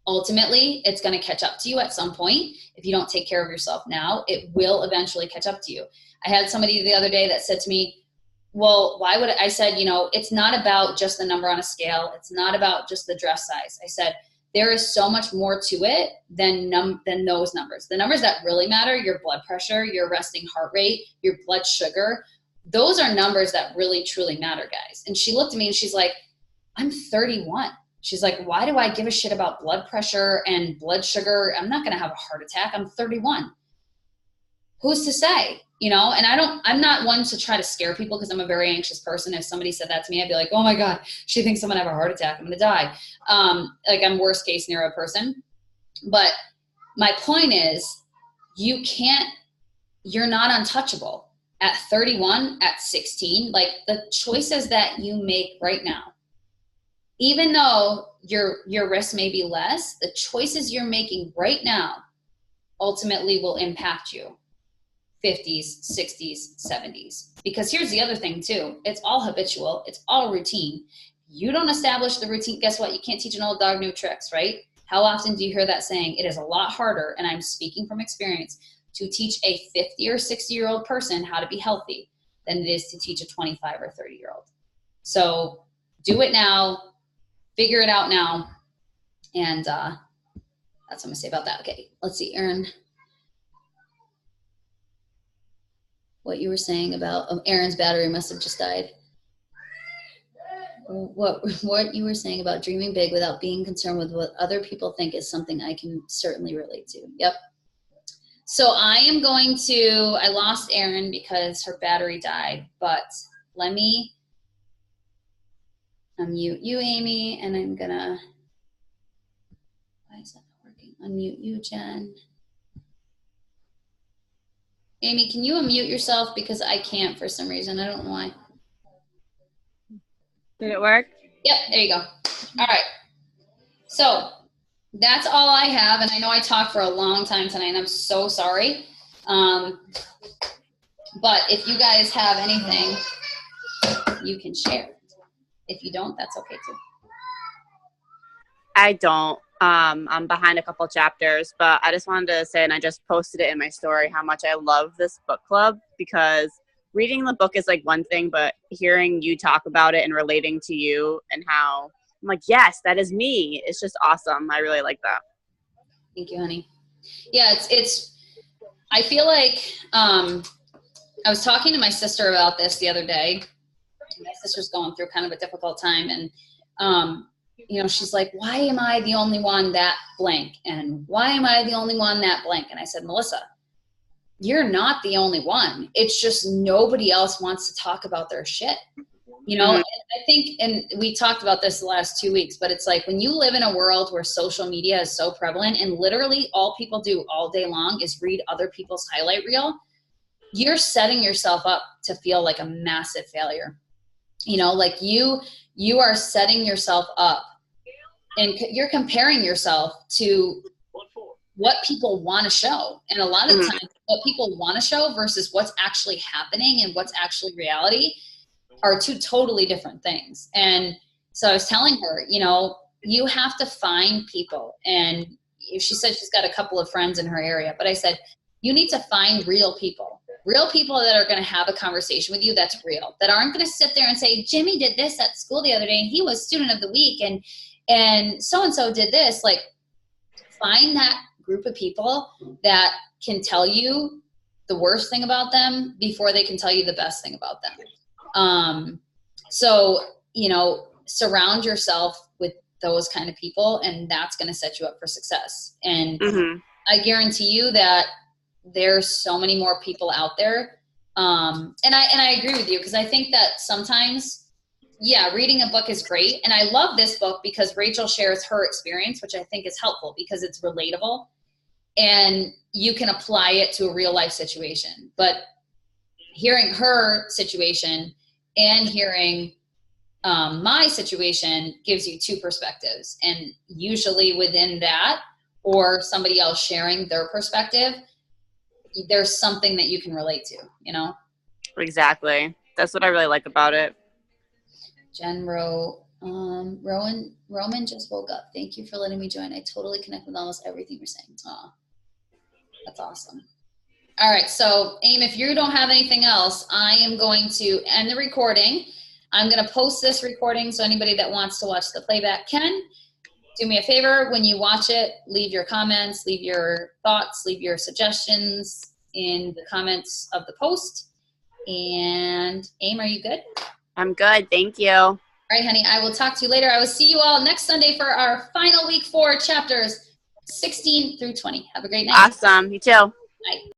ultimately, it's going to catch up to you at some point. If you don't take care of yourself now, it will eventually catch up to you. I had somebody the other day that said to me, well, why would I said, it's not about just the number on a scale. It's not about just the dress size. I said, there is so much more to it than those numbers. The numbers that really matter, your blood pressure, your resting heart rate, your blood sugar, those are numbers that really, truly matter, guys. And she looked at me and she's like, I'm 31. She's like, why do I give a shit about blood pressure and blood sugar? I'm not going to have a heart attack. I'm 31. Who's to say? And I'm not one to try to scare people because I'm a very anxious person. If somebody said that to me, I'd be like, oh my God, she thinks I'm going to have a heart attack. I'm going to die. I'm worst case scenario person. But my point is, you're not untouchable at 31, at 16, like the choices that you make right now, even though your risk may be less, the choices you're making right now ultimately will impact you 50s, 60s, 70s. Because here's the other thing too. It's all habitual. It's all routine. You don't establish the routine. Guess what? You can't teach an old dog new tricks, right? How often do you hear that saying? It is a lot harder, and I'm speaking from experience, to teach a 50 or 60-year-old person how to be healthy than it is to teach a 25 or 30-year-old. So do it now. Figure it out now. And that's what I'm going to say about that. Okay, let's see, Erin. What you were saying about Erin's battery must have just died. What you were saying about dreaming big without being concerned with what other people think is something I can certainly relate to. Yep. So I lost Erin because her battery died, but let me unmute you, Amy, and I'm gonna, why is that not working? Unmute you, Jen. Amy, can you unmute yourself? Because I can't for some reason. I don't know why. Did it work? Yep, there you go. All right. So that's all I have. And I know I talked for a long time tonight, and I'm so sorry. But if you guys have anything, you can share. If you don't, that's okay too. I don't. I'm behind a couple chapters, but I just wanted to say, and I just posted it in my story, how much I love this book club, because reading the book is like one thing, but hearing you talk about it and relating to you and how I'm like, yes, that is me. It's just awesome. I really like that. Thank you, honey. Yeah, I feel like I was talking to my sister about this the other day. My sister's going through kind of a difficult time, and she's like, why am I the only one that blank? And why am I the only one that blank? And I said, Melissa, you're not the only one. It's just nobody else wants to talk about their shit. Mm-hmm. And I think, and we talked about this the last 2 weeks, but it's like when you live in a world where social media is so prevalent and literally all people do all day long is read other people's highlight reel, you're setting yourself up to feel like a massive failure. Like you are setting yourself up and you're comparing yourself to what people want to show. And a lot of times what people want to show versus what's actually happening and what's actually reality are two totally different things. And so I was telling her, you have to find people. And she said she's got a couple of friends in her area, but I said, you need to find real people. real people that are going to have a conversation with you that's real, that aren't going to sit there and say, Jimmy did this at school the other day and he was student of the week and so-and-so did this. Like, find that group of people that can tell you the worst thing about them before they can tell you the best thing about them. So, you know, surround yourself with those kind of people, and that's going to set you up for success. And I guarantee you that there's so many more people out there. And I agree with you, because I think that sometimes, yeah, reading a book is great. And I love this book because Rachel shares her experience, which I think is helpful because it's relatable and you can apply it to a real life situation. But hearing her situation and hearing my situation gives you two perspectives. And usually within that, or somebody else sharing their perspective, there's something that you can relate to, you know? Exactly. That's what I really like about it. Jen wrote, Roman just woke up. Thank you for letting me join. I totally connect with almost everything you're saying. Aw, that's awesome. All right. So Aim, if you don't have anything else, I am going to end the recording. I'm going to post this recording so anybody that wants to watch the playback can. Do me a favor, when you watch it, leave your comments, leave your thoughts, leave your suggestions in the comments of the post. And Aim, are you good? I'm good. Thank you. All right, honey. I will talk to you later. I will see you all next Sunday for our final week 4 chapters 16 through 20. Have a great night. Awesome. You too. Bye.